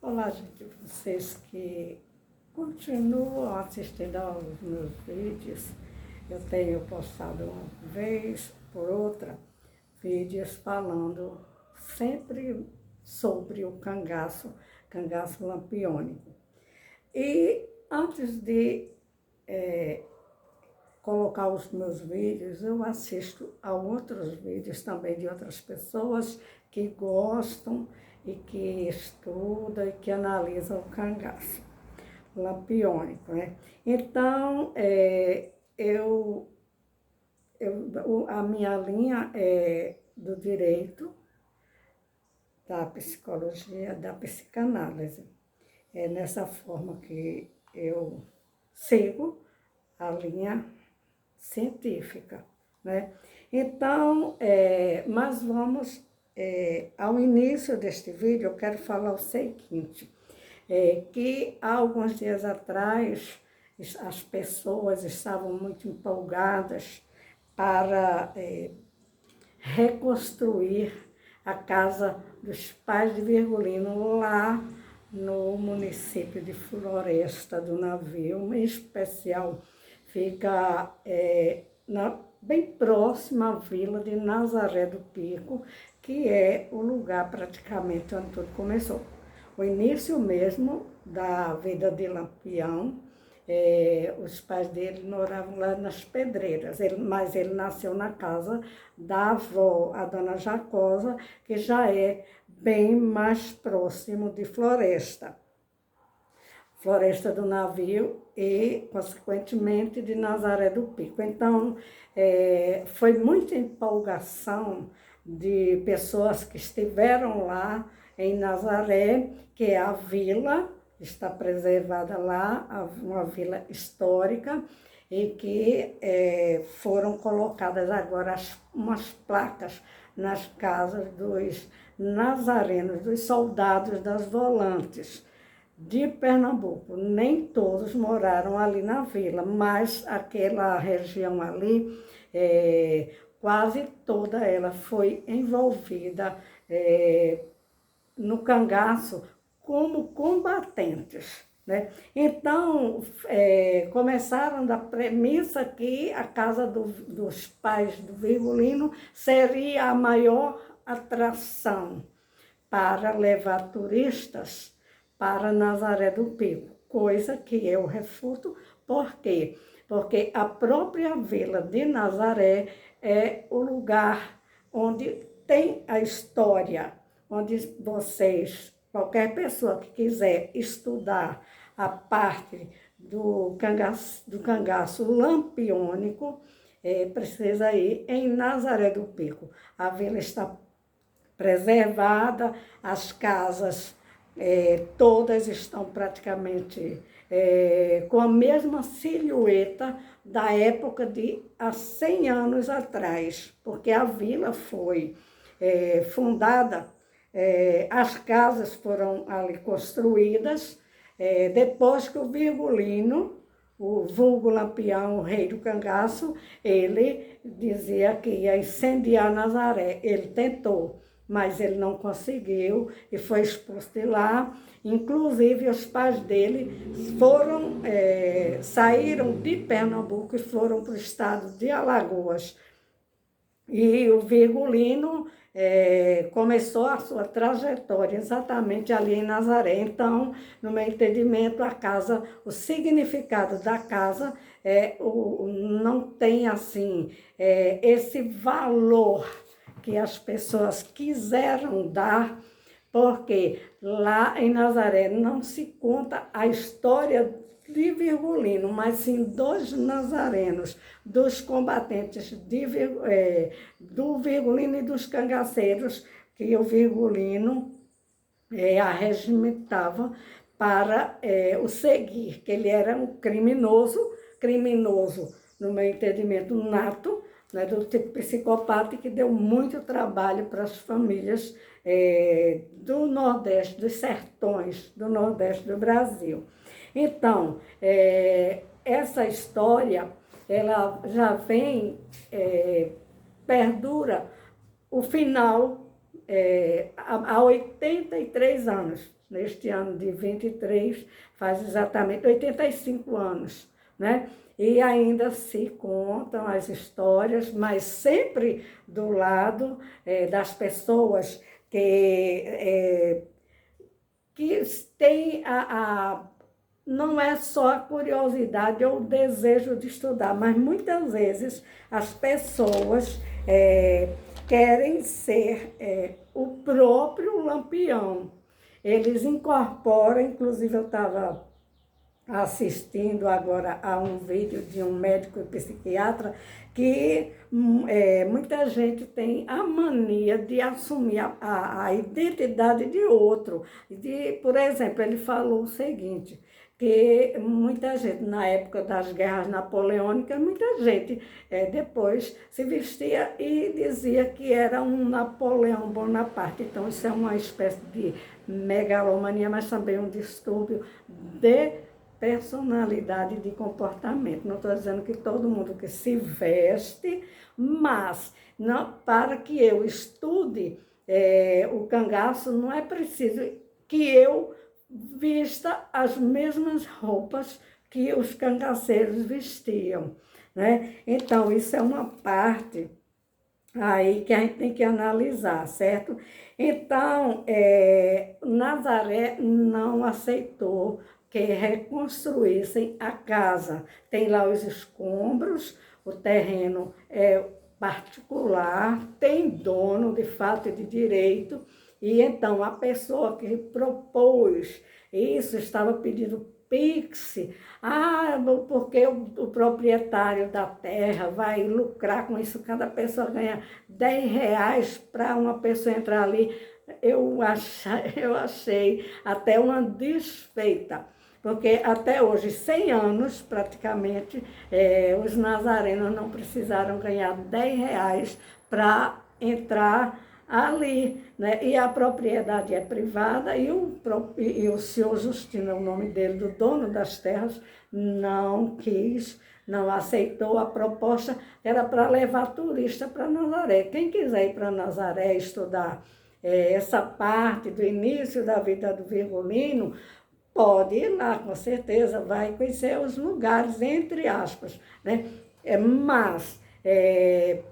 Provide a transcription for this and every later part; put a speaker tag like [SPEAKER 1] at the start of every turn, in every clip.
[SPEAKER 1] Olá, gente, vocês que continuam assistindo aos meus vídeos. Eu tenho postado uma vez por outra vídeos falando sempre sobre o cangaço lampiônico. E antes de colocar os meus vídeos, eu assisto a outros vídeos também de outras pessoas que gostam e que estudam e que analisam o cangaço lampiônico, né? Então, a minha linha é do direito, da psicologia, da psicanálise. É nessa forma que eu sigo a linha científica, né? Então, mas vamos, ao início deste vídeo, eu quero falar o seguinte, que há alguns dias atrás, as pessoas estavam muito empolgadas para reconstruir a casa dos pais de Virgulino lá no município de Floresta do Navio, em especial fica bem próxima à vila de Nazaré do Pico, que é o lugar praticamente onde tudo começou. O início mesmo da vida de Lampião, os pais dele moravam lá nas Pedreiras, mas ele nasceu na casa da avó, a dona Jacosa, que já é bem mais próximo de Floresta do Navio e, consequentemente, de Nazaré do Pico. Então, foi muita empolgação de pessoas que estiveram lá em Nazaré, que é a vila, está preservada lá, uma vila histórica, e que foram colocadas agora umas placas nas casas dos nazarenos, dos soldados das volantes de Pernambuco. Nem todos moraram ali na vila, mas aquela região ali, quase toda ela foi envolvida no cangaço como combatentes, né? Então, começaram da premissa que a casa dos pais do Virgulino seria a maior atração para levar turistas para Nazaré do Pico, coisa que eu refuto. Por quê? Porque a própria vila de Nazaré é o lugar onde tem a história, onde qualquer pessoa que quiser estudar a parte do cangaço lampiônico, precisa ir em Nazaré do Pico. A vila está preservada, as casas todas estão praticamente com a mesma silhueta da época de há 100 anos atrás, porque a vila foi fundada, as casas foram ali construídas depois que o Virgulino, o vulgo Lampião, o rei do cangaço, ele dizia que ia incendiar Nazaré. Ele tentou, mas ele não conseguiu e foi expulso de lá. Inclusive, os pais dele saíram de Pernambuco e foram para o estado de Alagoas. E o Virgulino começou a sua trajetória exatamente ali em Nazaré. Então, no meu entendimento, o significado da casa não tem assim esse valor que as pessoas quiseram dar, porque lá em Nazaré não se conta a história de Virgulino, mas sim dos nazarenos, dos combatentes do Virgulino e dos cangaceiros, que o Virgulino arregimentava para o seguir, que ele era um criminoso no meu entendimento nato, né, do tipo psicopata, que deu muito trabalho para as famílias do Nordeste, dos sertões do Nordeste do Brasil. Então, essa história, ela já vem, perdura o final há 83 anos, neste ano de 23, faz exatamente 85 anos, né? E ainda se contam as histórias, mas sempre do lado das pessoas que têm não é só a curiosidade ou o desejo de estudar, mas muitas vezes as pessoas querem ser o próprio Lampião. Eles incorporam, inclusive eu estava assistindo agora a um vídeo de um médico e psiquiatra que muita gente tem a mania de assumir a identidade de outro. Por exemplo, ele falou o seguinte, que muita gente, na época das guerras napoleônicas, muita gente depois se vestia e dizia que era um Napoleão Bonaparte. Então, isso é uma espécie de megalomania, mas também um distúrbio de personalidade de comportamento. Não estou dizendo que todo mundo que se veste, mas não, para que eu estude o cangaço, não é preciso que eu vista as mesmas roupas que os cangaceiros vestiam, né? Então, isso é uma parte aí que a gente tem que analisar, certo? Então, Nazaré não aceitou que reconstruíssem a casa. Tem lá os escombros, o terreno é particular, tem dono de fato e de direito, e então a pessoa que propôs isso estava pedindo Pix, porque o proprietário da terra vai lucrar com isso, cada pessoa ganha R$ 10 para uma pessoa entrar ali. Eu achei até uma desfeita, porque até hoje, 100 anos praticamente, os nazarenos não precisaram ganhar R$ 10 para entrar ali, né? E a propriedade é privada e o senhor Justino, é o nome dele, do dono das terras, não quis, não aceitou a proposta, era para levar turista para Nazaré. Quem quiser ir para Nazaré estudar essa parte do início da vida do Virgulino, pode ir lá, com certeza, vai conhecer os lugares, entre aspas, né? Mas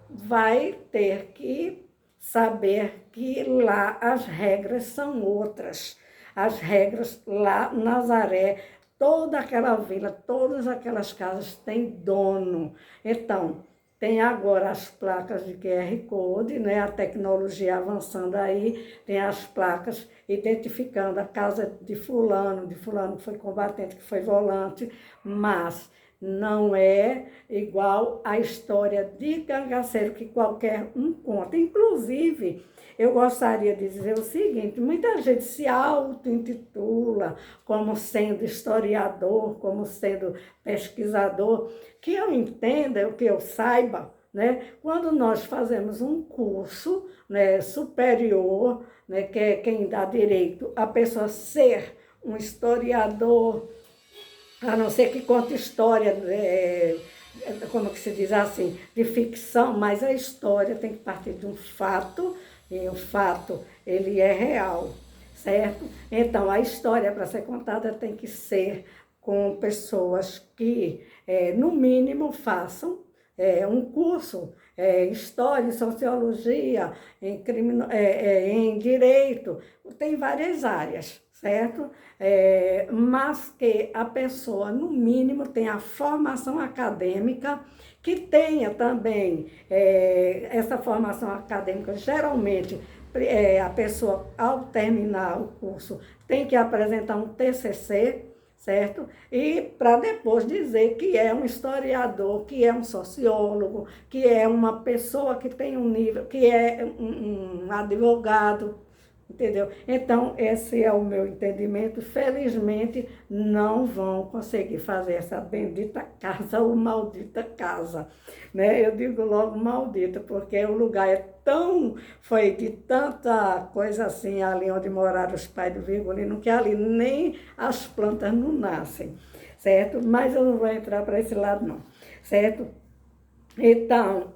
[SPEAKER 1] vai ter que saber que lá as regras são outras. As regras lá, Nazaré, toda aquela vila, todas aquelas casas têm dono. Então, tem agora as placas de QR Code, né? A tecnologia avançando aí, tem as placas identificando a casa de fulano que foi combatente, que foi volante, mas não é igual à história de cangaceiro que qualquer um conta. Inclusive, eu gostaria de dizer o seguinte, muita gente se auto-intitula como sendo historiador, como sendo pesquisador, que eu entenda, que eu saiba, né? Quando nós fazemos um curso, né, superior, né, que é quem dá direito a pessoa ser um historiador, a não ser que conte história, como que se diz assim, de ficção, mas a história tem que partir de um fato, e o fato, ele é real, certo? Então, a história, para ser contada, tem que ser com pessoas que, no mínimo, façam um curso, História, Sociologia, em Direito, tem várias áreas, certo? Mas que a pessoa, no mínimo, tenha a formação acadêmica, que tenha também essa formação acadêmica, geralmente, a pessoa, ao terminar o curso, tem que apresentar um TCC, certo? E para depois dizer que é um historiador, que é um sociólogo, que é uma pessoa que tem um nível, que é um advogado, entendeu? Então, esse é o meu entendimento. Felizmente, não vão conseguir fazer essa bendita casa ou maldita casa, né? Eu digo logo maldita, porque o lugar foi de tanta coisa assim, ali onde moraram os pais do Virgulino, que ali nem as plantas não nascem, certo? Mas eu não vou entrar para esse lado, não, certo? Então,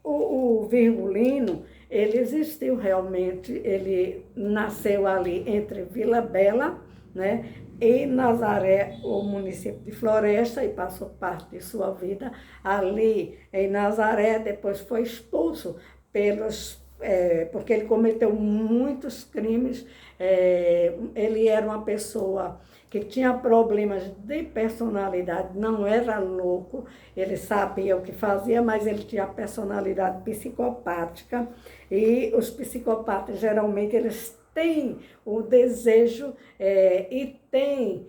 [SPEAKER 1] o Virgulino, ele existiu realmente, ele nasceu ali entre Vila Bela, né, e Nazaré, o município de Floresta, e passou parte de sua vida ali em Nazaré. Depois foi expulso porque ele cometeu muitos crimes. Ele era uma pessoa que tinha problemas de personalidade, não era louco, ele sabia o que fazia, mas ele tinha personalidade psicopática, e os psicopatas geralmente eles têm o desejo e têm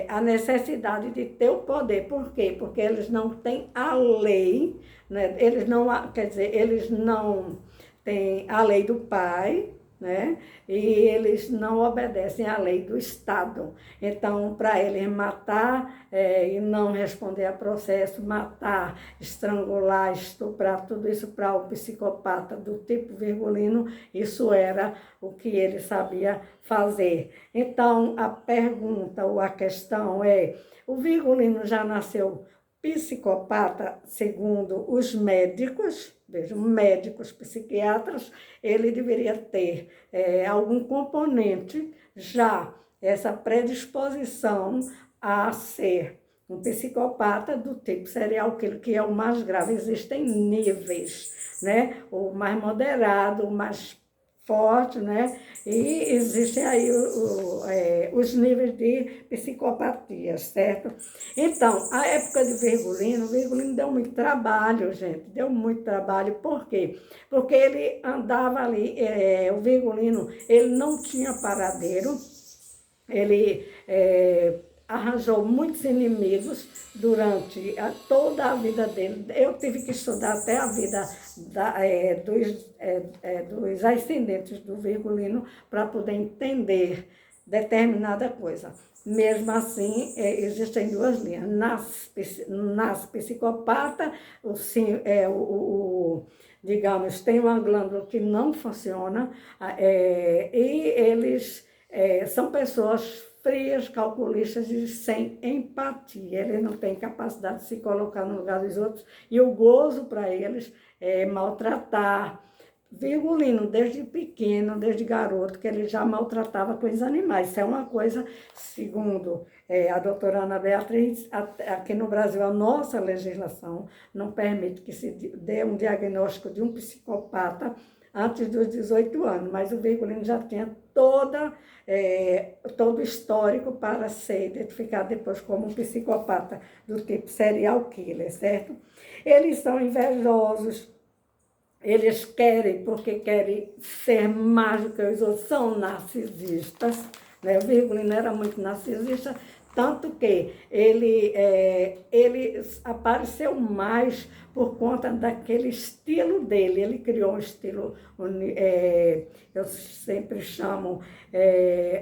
[SPEAKER 1] a necessidade de ter o poder. Por quê? Porque eles não têm a lei, né? Eles não, quer dizer, eles não têm a lei do pai, né? E eles não obedecem à lei do Estado. Então, para eles matar e não responder a processo, matar, estrangular, estuprar, tudo isso para o psicopata do tipo Virgulino, isso era o que ele sabia fazer. Então, a pergunta ou a questão é, o Virgulino já nasceu psicopata, segundo os médicos, vejam, médicos, psiquiatras, ele deveria ter algum componente já, essa predisposição a ser um psicopata do tipo serial killer, que é o mais grave. Existem níveis, né? O mais moderado, o mais forte, né? E existem aí os níveis de psicopatia, certo? Então, a época de Virgulino, deu muito trabalho, gente, deu muito trabalho. Por quê? Porque ele andava ali, o Virgulino, ele não tinha paradeiro, ele arranjou muitos inimigos durante toda a vida dele. Eu tive que estudar até a vida dos ascendentes do Virgulino para poder entender determinada coisa. Mesmo assim, existem duas linhas. Nas psicopata, digamos, tem uma glândula que não funciona, e eles são pessoas frias, calculistas e sem empatia. Eles não têm capacidade de se colocar no lugar dos outros, e o gozo para eles é maltratar. Virgulino, desde pequeno, desde garoto, que ele já maltratava com os animais. Isso é uma coisa, segundo a doutora Ana Beatriz, aqui no Brasil, a nossa legislação não permite que se dê um diagnóstico de um psicopata antes dos 18 anos, mas o Virgulino já tinha todo o histórico para ser identificado depois como um psicopata do tipo serial killer, certo? Eles são invejosos, eles querem, porque querem ser mais do que os outros, são narcisistas, né? O Virgulino era muito narcisista, tanto que ele apareceu mais por conta daquele estilo dele. Ele criou um estilo, eu sempre chamo,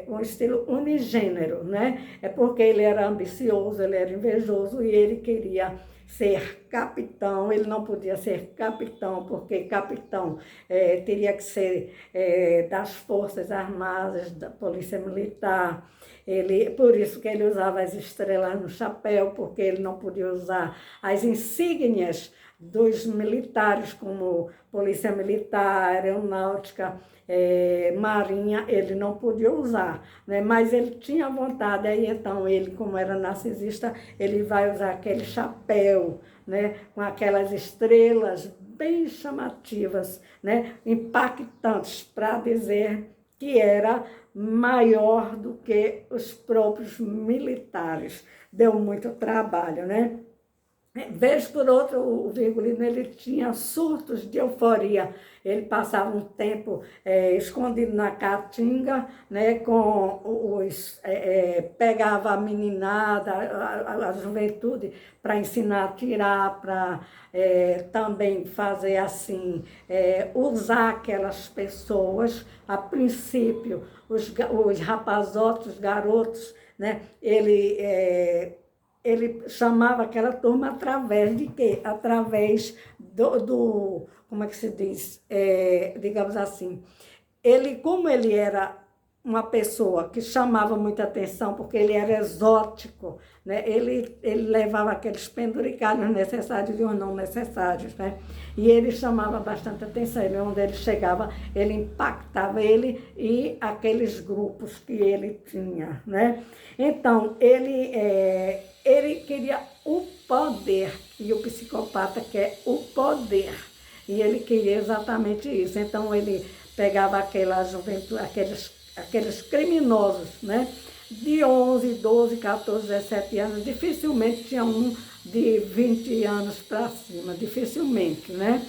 [SPEAKER 1] um estilo unigênero, né? É porque ele era ambicioso, ele era invejoso, e ele queria ser capitão. Ele não podia ser capitão, porque capitão teria que ser das Forças Armadas, da Polícia Militar. Por isso que ele usava as estrelas no chapéu, porque ele não podia usar as insígnias dos militares, como Polícia Militar, Aeronáutica, Marinha, ele não podia usar, né? Mas ele tinha vontade. Aí então ele, como era narcisista, ele vai usar aquele chapéu, né, com aquelas estrelas bem chamativas, né, impactantes, para dizer que era maior do que os próprios militares. Deu muito trabalho, né? Vez por outra, o Virgulino, ele tinha surtos de euforia. Ele passava um tempo escondido na caatinga, né, pegava a meninada, a juventude, para ensinar a tirar, para também fazer assim, usar aquelas pessoas. A princípio, os rapazotes, os garotos, né, ele chamava aquela turma através de quê? Através como é que se diz? Digamos assim, como ele era uma pessoa que chamava muita atenção, porque ele era exótico, né? Ele levava aqueles penduricalhos necessários e os não necessários, né? E ele chamava bastante atenção. Onde ele chegava, ele impactava ele e aqueles grupos que ele tinha, né? Então, ele queria o poder, e o psicopata quer o poder. E ele queria exatamente isso. Então, ele pegava aquela juventude, aqueles criminosos, né? De 11, 12, 14, 17 anos, dificilmente tinha um de 20 anos para cima, dificilmente, né?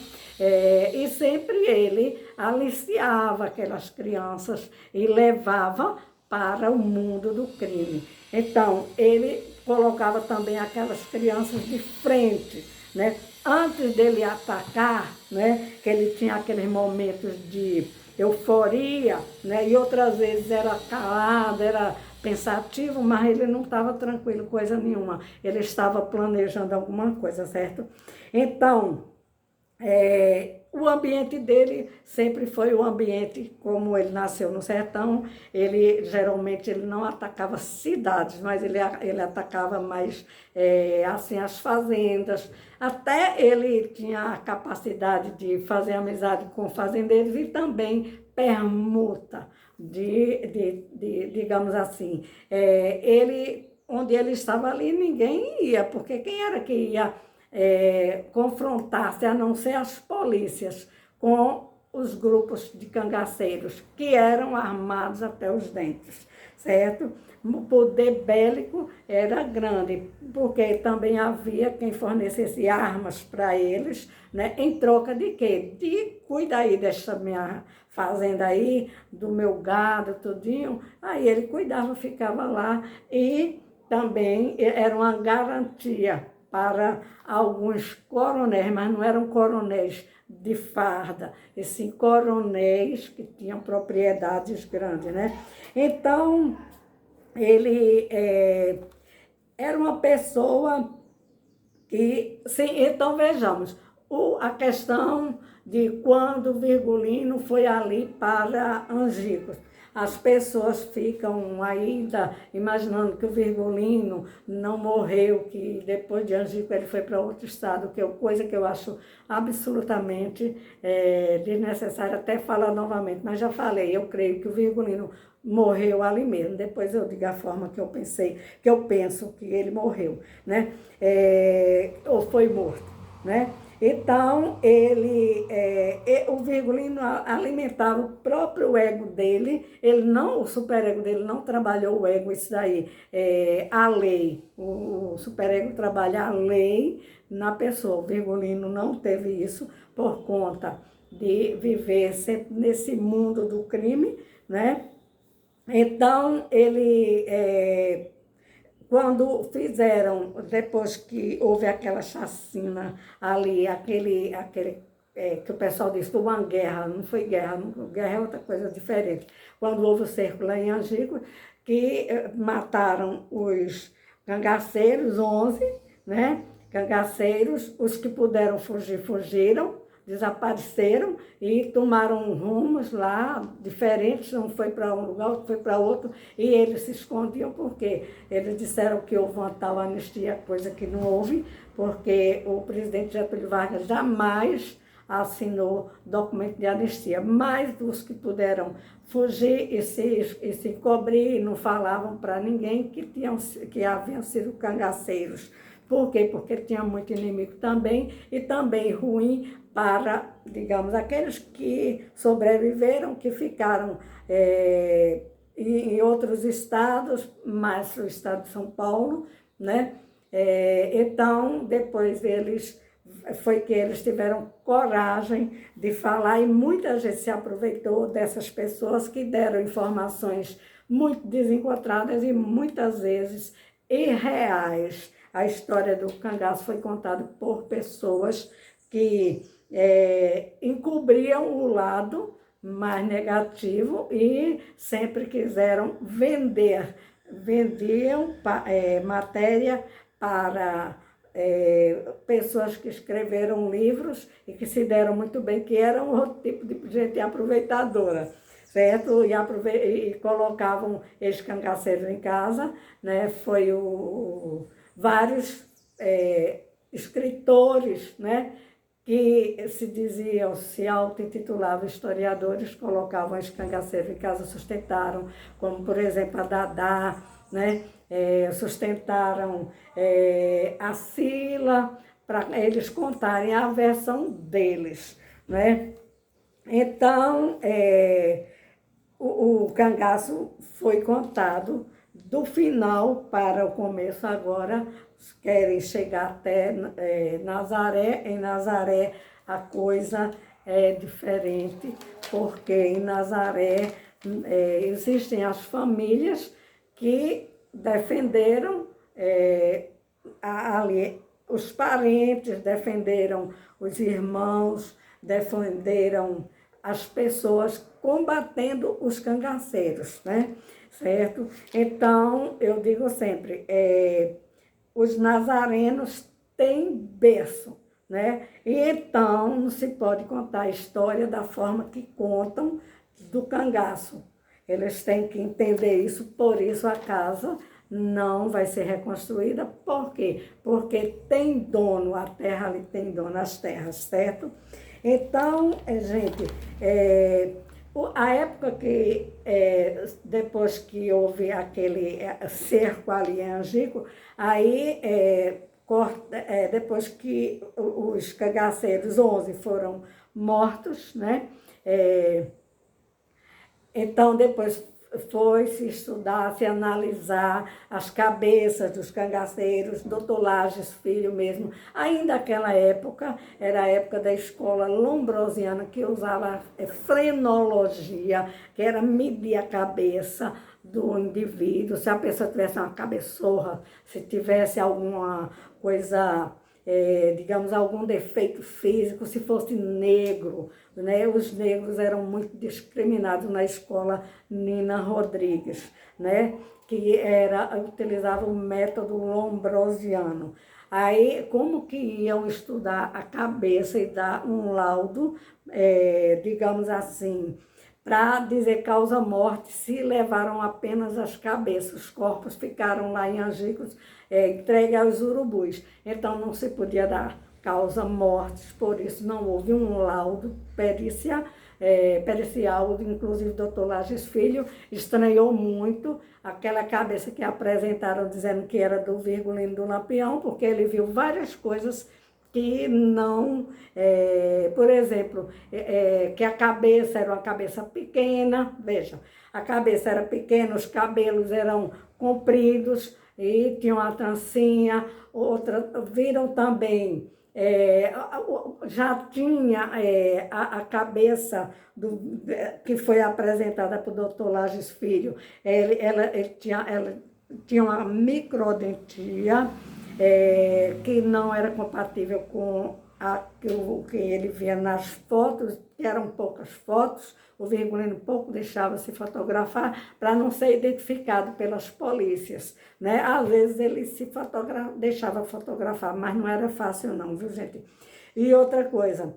[SPEAKER 1] E sempre ele aliciava aquelas crianças e levava para o mundo do crime. Então, ele colocava também aquelas crianças de frente, né? Antes dele atacar, né? Que ele tinha aqueles momentos de euforia, né? E outras vezes era calado, era pensativo, mas ele não estava tranquilo, coisa nenhuma. Ele estava planejando alguma coisa, certo? Então, o ambiente dele sempre foi o ambiente, como ele nasceu no sertão, geralmente ele não atacava cidades, mas ele atacava mais assim as fazendas. Até ele tinha a capacidade de fazer amizade com fazendeiros e também permuta, digamos assim. Onde ele estava ali, ninguém ia, porque quem era que ia confrontar-se, a não ser as polícias, com os grupos de cangaceiros, que eram armados até os dentes, certo? O poder bélico era grande, porque também havia quem fornecesse armas para eles, né? Em troca de quê? De cuida aí dessa minha fazenda aí, do meu gado, tudinho. Aí ele cuidava, ficava lá e também era uma garantia para alguns coronéis, mas não eram coronéis de farda, e sim coronéis que tinham propriedades grandes, né? Então, ele era uma pessoa que, sim, então vejamos, a questão de quando o Virgulino foi ali para Angicos. As pessoas ficam ainda imaginando que o Virgulino não morreu, que depois de Angicos ele foi para outro estado, coisa que eu acho absolutamente desnecessária até falar novamente. Mas já falei, eu creio que o Virgulino morreu ali mesmo. Depois eu digo a forma que eu penso que ele morreu, né? Ou foi morto, né? Então, o Virgulino alimentava o próprio ego dele, o superego dele não trabalhou o ego, isso daí, a lei, o superego trabalha a lei na pessoa. O Virgulino não teve isso por conta de viver sempre nesse mundo do crime, né? Então, quando fizeram, depois que houve aquela chacina ali, que o pessoal disse, foi uma guerra, não foi guerra, guerra é outra coisa diferente. Quando houve o cerco lá em Angico, que mataram os cangaceiros, 11, né? Cangaceiros, os que puderam fugir, fugiram, desapareceram e tomaram rumos lá diferentes, um foi para um lugar, outro foi para outro, e eles se escondiam porque eles disseram que houve uma tal anistia, coisa que não houve, porque o presidente Getúlio Vargas jamais assinou documento de anistia, mas os que puderam fugir e se cobrir, não falavam para ninguém que haviam sido cangaceiros. Por quê? Porque tinha muito inimigo também, e também ruim para, digamos, aqueles que sobreviveram, que ficaram em outros estados, mais o estado de São Paulo, né? Então, depois foi que eles tiveram coragem de falar, e muita gente se aproveitou dessas pessoas que deram informações muito desencontradas e muitas vezes irreais. A história do cangaço foi contada por pessoas que encobriam o lado mais negativo e sempre quiseram vendiam matéria para pessoas que escreveram livros e que se deram muito bem, que eram outro tipo de gente aproveitadora, certo? E colocavam esses cangaceiros em casa, né? Foi vários escritores, né? Que se diziam, se auto-intitulavam historiadores, colocavam esses cangaceiros em casa, sustentaram, como por exemplo a Dadá, né? Sustentaram a Sila, para eles contarem a versão deles, né? Então, o cangaço foi contado do final para o começo. Agora querem chegar até Nazaré. Em Nazaré a coisa é diferente, porque em Nazaré existem as famílias que defenderam ali, os parentes defenderam os irmãos, defenderam as pessoas combatendo os cangaceiros, né? Certo? Então, eu digo sempre, os nazarenos têm berço, né? E então não se pode contar a história da forma que contam do cangaço. Eles têm que entender isso, por isso a casa não vai ser reconstruída. Por quê? Porque tem dono, a terra ali tem dono, as terras, certo? Então, gente, a época que, depois que houve aquele cerco ali em Angico, aí, depois que os cangaceiros, 11 foram mortos, né? Então, depois foi se estudar, se analisar as cabeças dos cangaceiros, doutor Lages Filho mesmo. Ainda naquela época, era a época da escola lombrosiana, que usava frenologia, que era medir a cabeça do indivíduo. Se a pessoa tivesse uma cabeçorra, se tivesse alguma coisa, digamos, algum defeito físico, se fosse negro, né? Os negros eram muito discriminados na escola Nina Rodrigues, né? Que utilizava o método lombrosiano. Aí, como que iam estudar a cabeça e dar um laudo, digamos assim, para dizer causa-morte, se levaram apenas as cabeças, os corpos ficaram lá em Angicos, entregue aos urubus. Então, não se podia dar causa-mortes, por isso não houve um laudo pericial, inclusive o doutor Lages Filho estranhou muito aquela cabeça que apresentaram dizendo que era do Virgulino do Lampião, porque ele viu várias coisas que não, por exemplo, que a cabeça era uma cabeça pequena, veja, a cabeça era pequena, os cabelos eram compridos e tinham uma trancinha, viram também, já tinha a cabeça que foi apresentada para o doutor Lages Filho, ela tinha uma microdentia, que não era compatível com o que ele via nas fotos, que eram poucas fotos, o Virgulino pouco deixava se fotografar para não ser identificado pelas polícias, né? Às vezes ele deixava fotografar, mas não era fácil não, viu, gente? E outra coisa,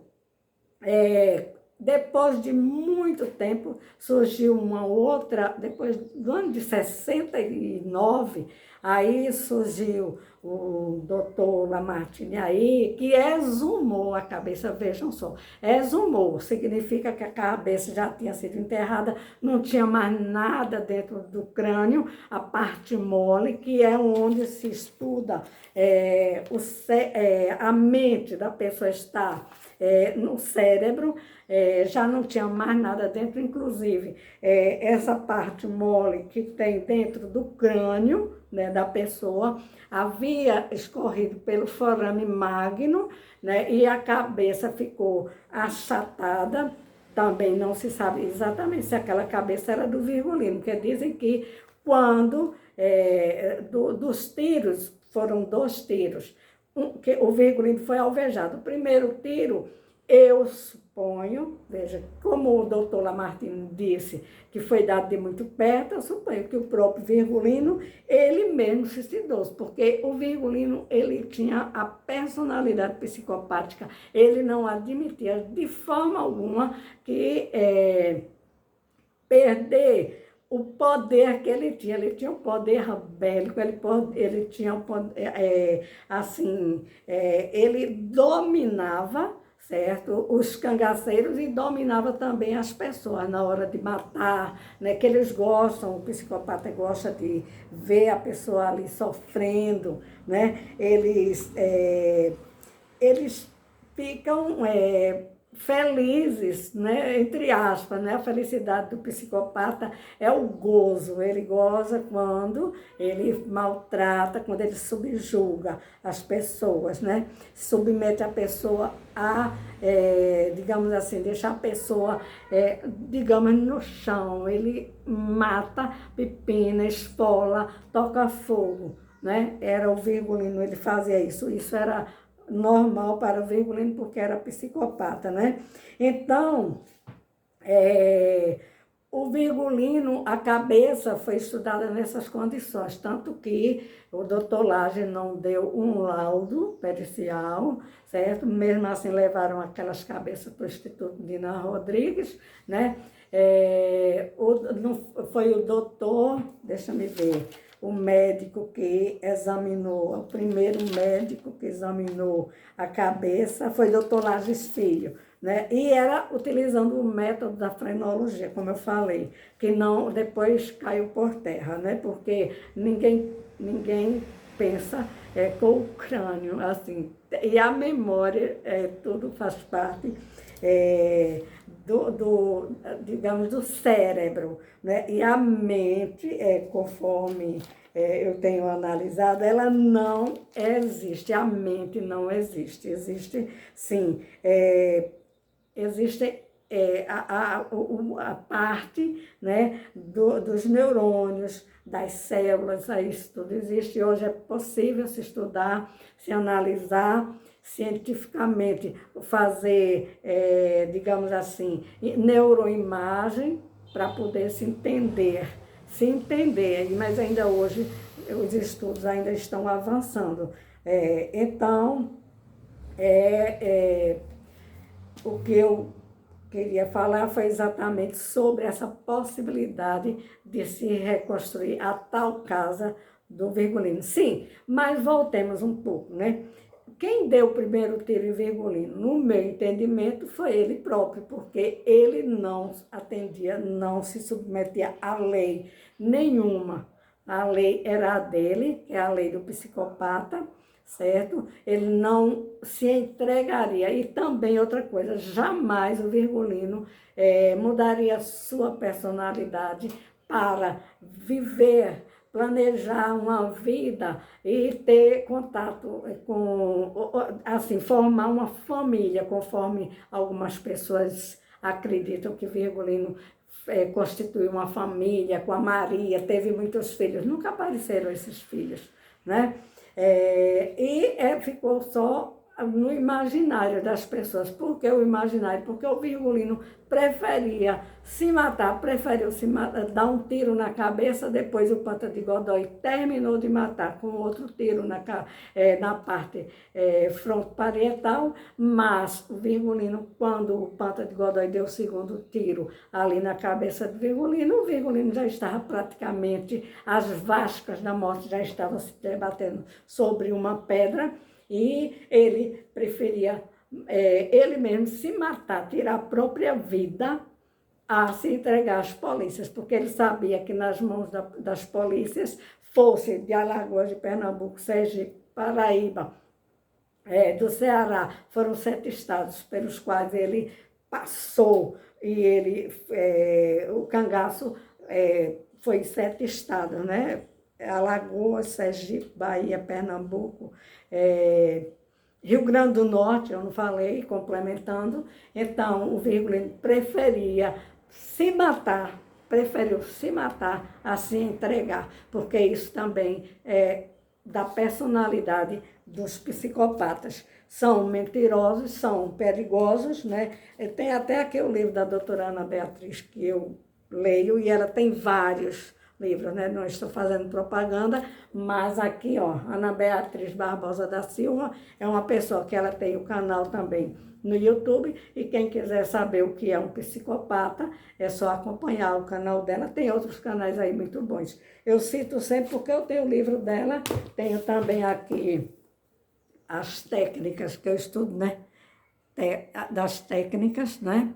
[SPEAKER 1] depois de muito tempo, surgiu uma outra, depois do ano de 69, aí surgiu o doutor Lamartine aí, que exumou a cabeça, vejam só, exumou, significa que a cabeça já tinha sido enterrada, não tinha mais nada dentro do crânio, a parte mole, que é onde se estuda, a mente da pessoa está no cérebro, já não tinha mais nada dentro, inclusive essa parte mole que tem dentro do crânio, né, da pessoa, havia escorrido pelo forame magno, né, e a cabeça ficou achatada. Também não se sabe exatamente se aquela cabeça era do Virgulino, porque dizem que quando dos tiros, foram 2 tiros, que o Virgulino foi alvejado. O primeiro tiro, eu suponho, veja, como o doutor Lamartine disse que foi dado de muito perto, eu suponho que o próprio Virgulino, ele mesmo se suicidou, porque o Virgulino, ele tinha a personalidade psicopática, ele não admitia de forma alguma que perder o poder que ele tinha. Ele tinha um poder bélico, ele tinha um poder, ele dominava, certo, os cangaceiros e dominava também as pessoas na hora de matar, né, que eles gostam, o psicopata gosta de ver a pessoa ali sofrendo, né, eles ficam felizes, né, entre aspas, né, a felicidade do psicopata é o gozo, ele goza quando ele maltrata, quando ele subjuga as pessoas, né, submete a pessoa a, digamos assim, deixar a pessoa, digamos, no chão, ele mata, pipina, esfola, toca fogo, né, era o Virgulino, ele fazia isso era normal para o Virgulino, porque era psicopata, né? Então, o Virgulino, a cabeça foi estudada nessas condições, tanto que o doutor Lage não deu um laudo pericial, certo? Mesmo assim, levaram aquelas cabeças para o Instituto Dina Rodrigues, né? Foi o doutor, deixa me ver, o médico que examinou, o primeiro médico que examinou a cabeça foi o doutor Lages Filho, né? E era utilizando o método da frenologia, como eu falei, que não depois caiu por terra, né? Porque ninguém pensa com o crânio, assim, e a memória, tudo faz parte digamos, do cérebro, né? E a mente, conforme eu tenho analisado, ela não existe, a mente não existe, existe sim, existe a parte, né, dos neurônios, das células, isso tudo existe. Hoje é possível se estudar, se analisar cientificamente, fazer, digamos assim, neuroimagem para poder se entender, mas ainda hoje os estudos ainda estão avançando. Então, o que eu queria falar foi exatamente sobre essa possibilidade de se reconstruir a tal casa do Virgulino. Sim, mas voltemos um pouco, né? Quem deu o primeiro tiro em Virgulino, no meu entendimento, foi ele próprio, porque ele não atendia, não se submetia a lei nenhuma. A lei era a dele, que é a lei do psicopata, certo? Ele não se entregaria. E também outra coisa, jamais o Virgulino mudaria sua personalidade para viver, planejar uma vida e ter contato assim, formar uma família, conforme algumas pessoas acreditam que Virgulino constituiu uma família com a Maria, teve muitos filhos, nunca apareceram esses filhos, né? Ficou só no imaginário das pessoas. Por que o imaginário? Porque o Virgulino preferia se matar, preferiu dar um tiro na cabeça, depois o Panta de Godoy terminou de matar com outro tiro na parte fronto-parietal, mas o Virgulino, quando o Panta de Godoy deu o segundo tiro ali na cabeça do Virgulino, o Virgulino já estava praticamente, as vascas da morte já estavam se debatendo sobre uma pedra, e ele preferia ele mesmo se matar, tirar a própria vida, a se entregar às polícias, porque ele sabia que nas mãos das polícias, fosse de Alagoas, de Pernambuco, Sergipe, Paraíba, do Ceará, foram 7 estados pelos quais ele passou, e o cangaço foi 7 estados, né? Alagoas, Sergipe, Bahia, Pernambuco, Rio Grande do Norte, eu não falei, complementando. Então, o Virgulino preferiu se matar a se entregar, porque isso também é da personalidade dos psicopatas. São mentirosos, são perigosos, né? Tem até aqui o livro da doutora Ana Beatriz que eu leio, e ela tem vários livros, né? Não estou fazendo propaganda, mas aqui, ó, Ana Beatriz Barbosa da Silva é uma pessoa que ela tem o canal também no YouTube, e quem quiser saber o que é um psicopata, é só acompanhar o canal dela. Tem outros canais aí muito bons. Eu cito sempre porque eu tenho o livro dela, tenho também aqui as técnicas que eu estudo, né? Das técnicas, né?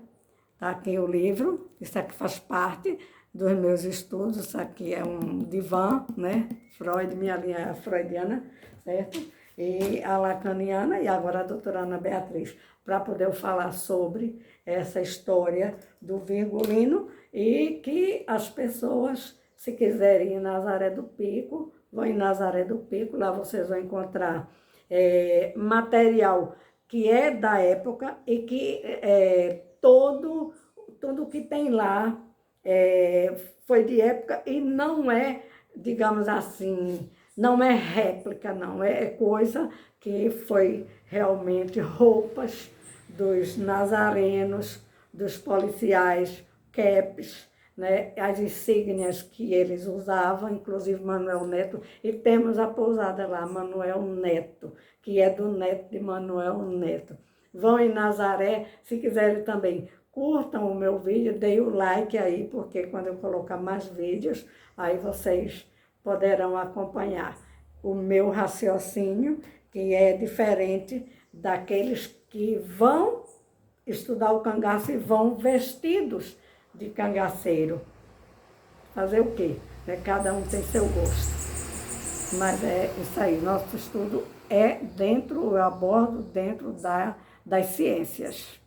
[SPEAKER 1] Tá aqui o livro, isso aqui faz parte dos meus estudos, isso aqui é um divã, né? Freud, minha linha freudiana, certo? E a lacaniana, e agora a doutora Ana Beatriz, para poder falar sobre essa história do Virgulino, e que as pessoas, se quiserem ir em Nazaré do Pico, vão em Nazaré do Pico, lá vocês vão encontrar material que é da época, e que tudo que tem lá foi de época, e não é, digamos assim, não é réplica, não, é coisa que foi realmente roupas dos nazarenos, dos policiais, capes, né, as insígnias que eles usavam, inclusive Manuel Neto, e temos a pousada lá, Manuel Neto, que é do neto de Manuel Neto. Vão em Nazaré, se quiserem também, curtam o meu vídeo, deem o like aí, porque quando eu colocar mais vídeos, aí vocês poderão acompanhar o meu raciocínio, que é diferente daqueles que vão estudar o cangaço e vão vestidos de cangaceiro. Fazer o quê? Cada um tem seu gosto. Mas é isso aí, nosso estudo é dentro, eu abordo dentro das ciências.